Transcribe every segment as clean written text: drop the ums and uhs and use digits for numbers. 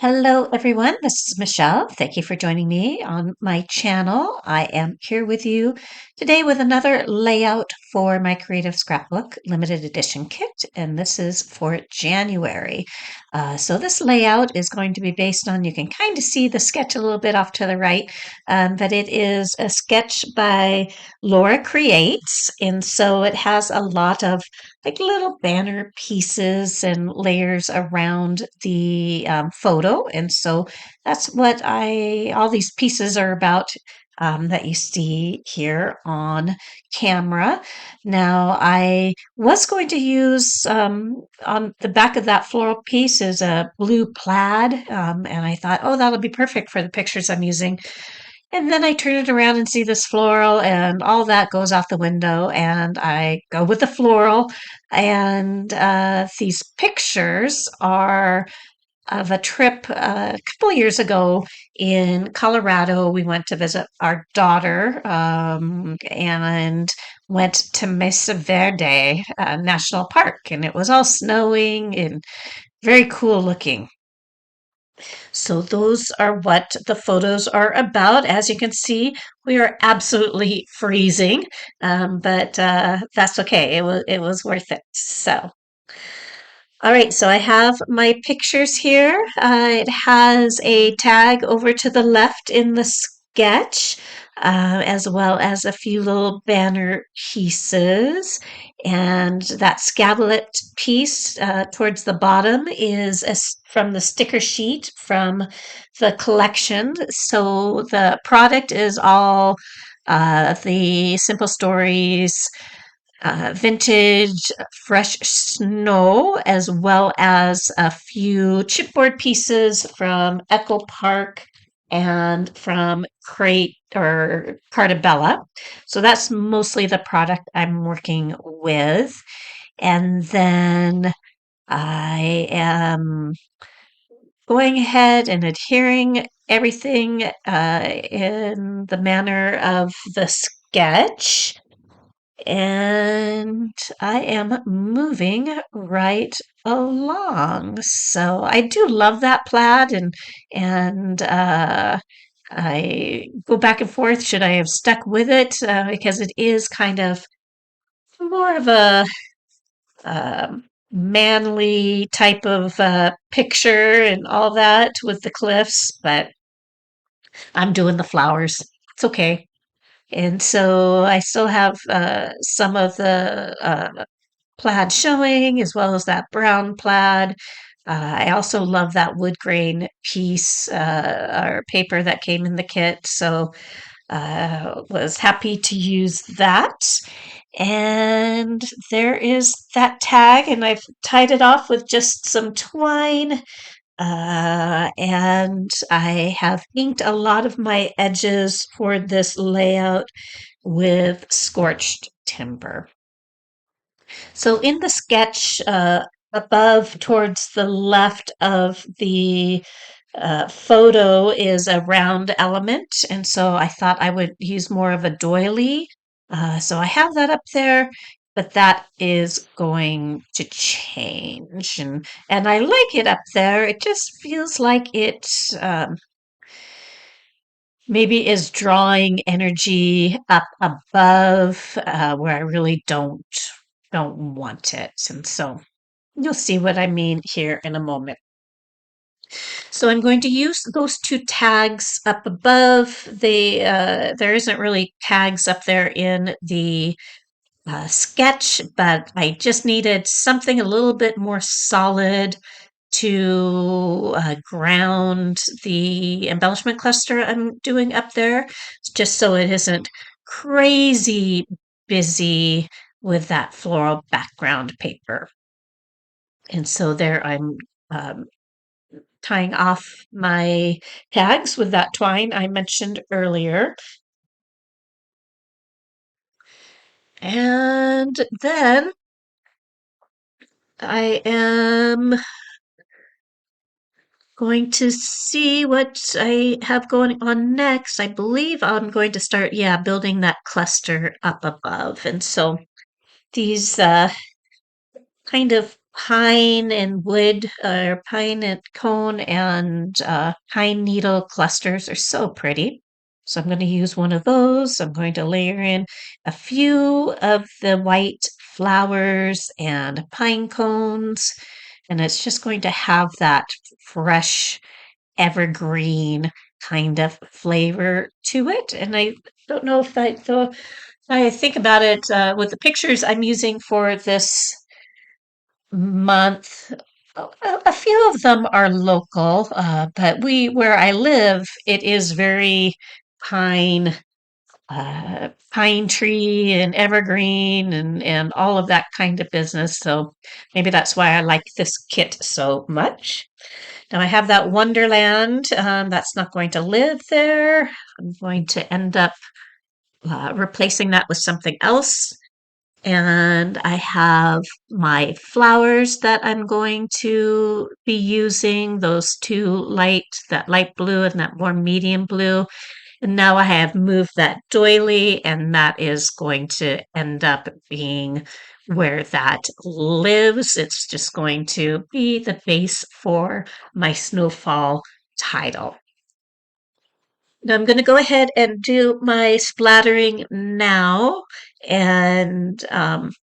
Hello, everyone. This is Michelle. Thank you for joining me on my channel. I am here with you today with another layout for my Creative Scrapbook limited edition kit, and this is for January. So this layout is going to be based on, you can kind of see the sketch a little bit off to the right, but it is a sketch by Laura Creates, and so it has a lot of like little banner pieces and layers around the photo. And so that's what all these pieces are about that you see here on camera. Now, I was going to use on the back of that floral piece is a blue plaid, and I thought, oh, that'll be perfect for the pictures I'm using. And then I turn it around and see this floral, and all that goes out the window, and I go with the floral. And these pictures are of a trip a couple years ago in Colorado. We went to visit our daughter and went to Mesa Verde National Park, and it was all snowing and very cool looking. So those are what the photos are about. As you can see, we are absolutely freezing, but that's okay. It was worth it. So, all right. So I have my pictures here. It has a tag over to the left in the sketch, as well as a few little banner pieces. And that scablet piece towards the bottom is from the sticker sheet from the collection. So the product is all the Simple Stories vintage fresh snow, as well as a few chipboard pieces from Echo Park and from Crate or Cartabella. So that's mostly the product I'm working with. And then I am going ahead and adhering everything in the manner of the sketch. And I am moving right along. So I do love that plaid, and I go back and forth. Should I have stuck with it? Because it is kind of more of a manly type of picture and all that with the cliffs, but I'm doing the flowers. It's okay. And so I still have some of the plaid showing, as well as that brown plaid. I also love that wood grain piece or paper that came in the kit, so was happy to use that. And there is that tag, and I've tied it off with just some twine. And I have inked a lot of my edges for this layout with scorched timber. So in the sketch above towards the left of the photo is a round element, and so I thought I would use more of a doily. So I have that up there, but that is going to change, and I like it up there. It just feels like it maybe is drawing energy up above where I really don't want it. And so you'll see what I mean here in a moment. So I'm going to use those two tags up above. There isn't really tags up there in the sketch, but I just needed something a little bit more solid to ground the embellishment cluster I'm doing up there, just so it isn't crazy busy with that floral background paper. And so there I'm um, tying off my tags with that twine I mentioned earlier. And then I am going to see what I have going on next. I believe I'm going to start, yeah, building that cluster up above. And so these kind of pine and wood, or pine and cone and pine needle clusters are so pretty. So I'm going to use one of those. I'm going to layer in a few of the white flowers and pine cones, and it's just going to have that fresh, evergreen kind of flavor to it. And I don't know if I think about it with the pictures I'm using for this month. A few of them are local, but where I live, it is very pine, pine tree and evergreen and all of that kind of business. So maybe that's why I like this kit so much. Now I have that Wonderland, that's not going to live there. I'm going to end up replacing that with something else. And I have my flowers that I'm going to be using, those two that light blue and that more medium blue. And now I have moved that doily, and that is going to end up being where that lives. It's just going to be the base for my snowfall title. Now I'm going to go ahead and do my splattering now, and then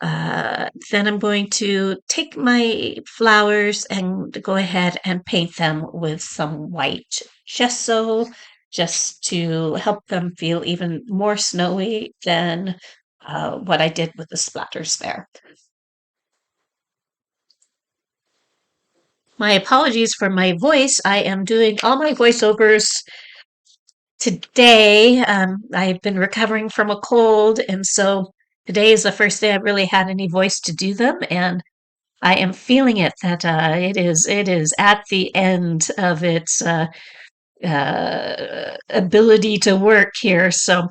I'm going to take my flowers and go ahead and paint them with some white gesso just to help them feel even more snowy than what I did with the splatters there. My apologies for my voice. I am doing all my voiceovers today. I've been recovering from a cold, and so today is the first day I've really had any voice to do them, and I am feeling it that it is at the end of its ability to work here. So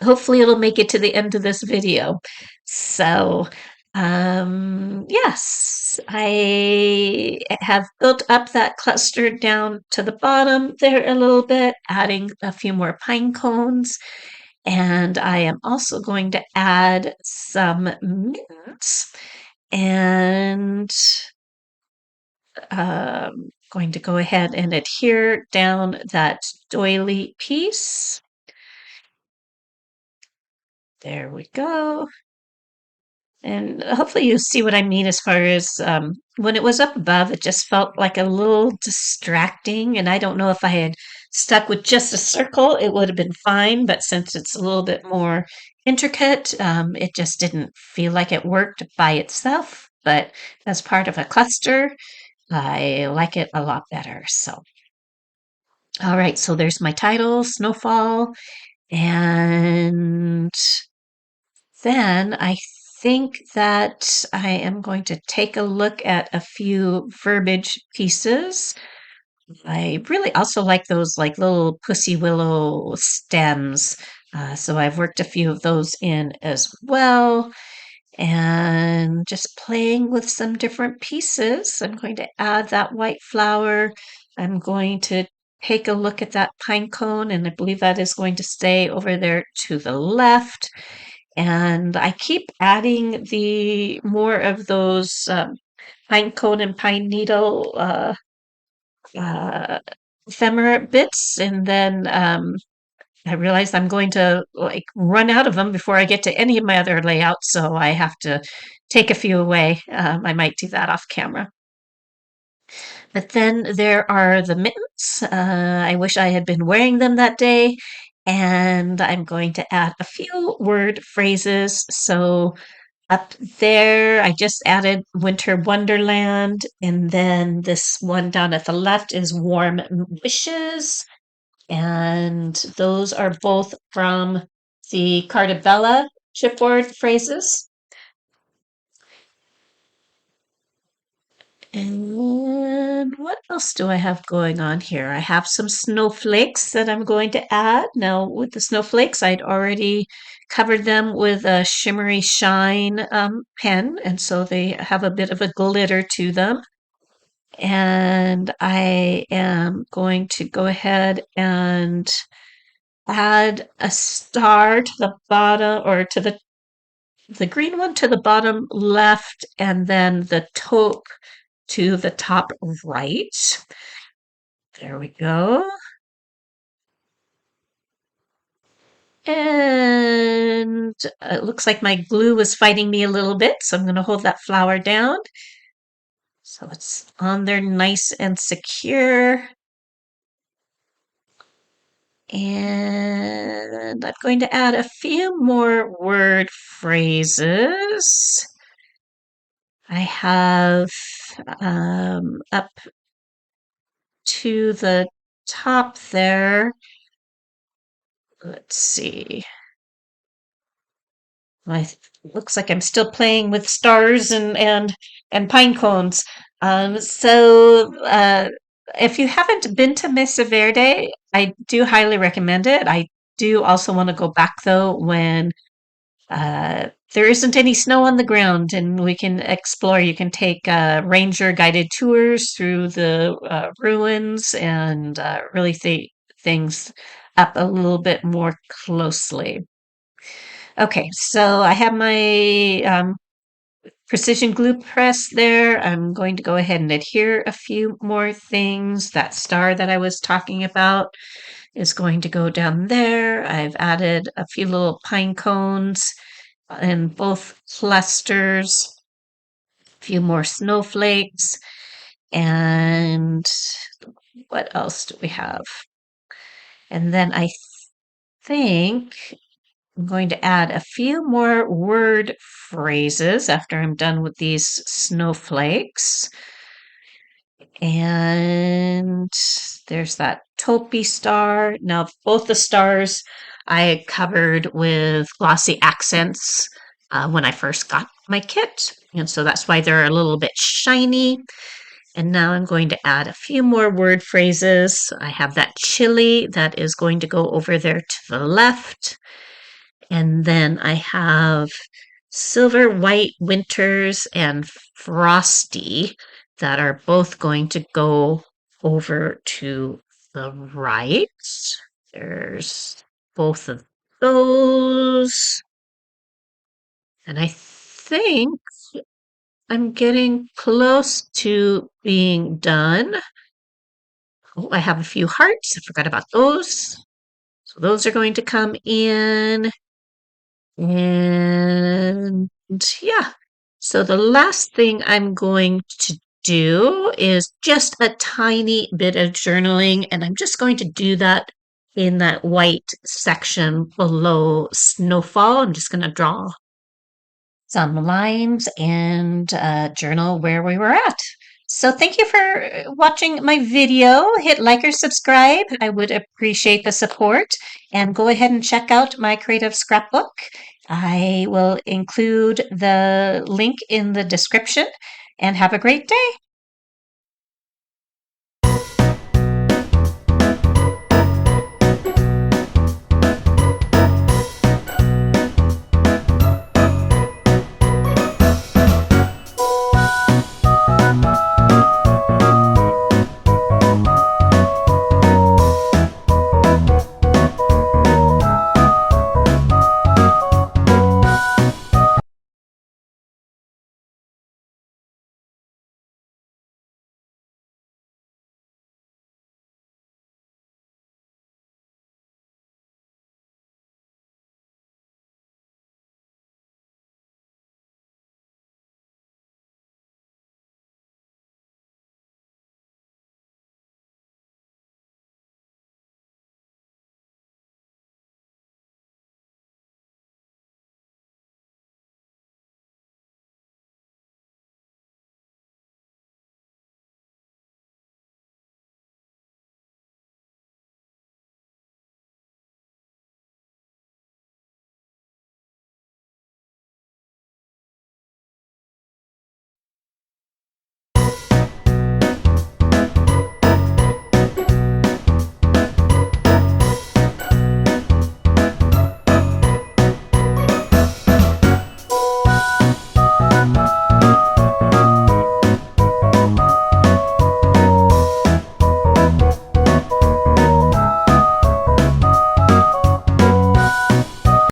hopefully it'll make it to the end of this video. So yes, I have built up that cluster down to the bottom there a little bit, adding a few more pine cones. And I am also going to add some mittens and going to go ahead and adhere down that doily piece. There we go. And hopefully you see what I mean as far as when it was up above, it just felt like a little distracting. And I don't know if I had stuck with just a circle, it would have been fine. But since it's a little bit more intricate, it just didn't feel like it worked by itself. But as part of a cluster, I like it a lot better. So, all right, so there's my title, Snowfall. And then I think that I am going to take a look at a few verbiage pieces. I really also like those like little pussy willow stems. So I've worked a few of those in as well. And just playing with some different pieces. I'm going to add that white flower. I'm going to take a look at that pine cone, and I believe that is going to stay over there to the left. And I keep adding the more of those pine cone and pine needle uh, ephemera bits, and then I realized I'm going to like run out of them before I get to any of my other layouts, so I have to take a few away. I might do that off camera. But then there are the mittens. I wish I had been wearing them that day. And I'm going to add a few word phrases. So up there, I just added Winter Wonderland. And then this one down at the left is Warm Wishes. And those are both from the Cartabella chipboard phrases. And what else do I have going on here? I have some snowflakes that I'm going to add. Now, with the snowflakes, I'd already covered them with a shimmery shine pen, and so they have a bit of a glitter to them. And I am going to go ahead and add a star to the bottom or to the the green one to the bottom left, and then the taupe to the top right. There we go. And it looks like my glue was fighting me a little bit, so I'm going to hold that flower down. So it's on there nice and secure. And I'm going to add a few more word phrases. I have up to the top there. Let's see. I looks like I'm still playing with stars and pine cones. If you haven't been to Mesa Verde, I do highly recommend it. I do also want to go back though when there isn't any snow on the ground and we can explore. You can take ranger guided tours through the ruins and really see things up a little bit more closely. Okay, so I have my precision glue press there. I'm going to go ahead and adhere a few more things. That star that I was talking about is going to go down there. I've added a few little pine cones in both clusters, a few more snowflakes, and what else do we have? And then I think I'm going to add a few more word phrases after I'm done with these snowflakes. And there's that taupey star. Now, both the stars I covered with glossy accents when I first got my kit. And so that's why they're a little bit shiny. And now I'm going to add a few more word phrases. I have that chili that is going to go over there to the left. And then I have Silver White Winters and Frosty that are both going to go over to the right. There's both of those. And I think I'm getting close to being done. Oh, I have a few hearts. I forgot about those. So those are going to come in. And yeah, so the last thing I'm going to do is just a tiny bit of journaling, and I'm just going to do that in that white section below snowfall. I'm just going to draw some lines and journal where we were at. So thank you for watching my video. Hit like or subscribe. I would appreciate the support. And go ahead and check out My Creative Scrapbook. I will include the link in the description. And have a great day.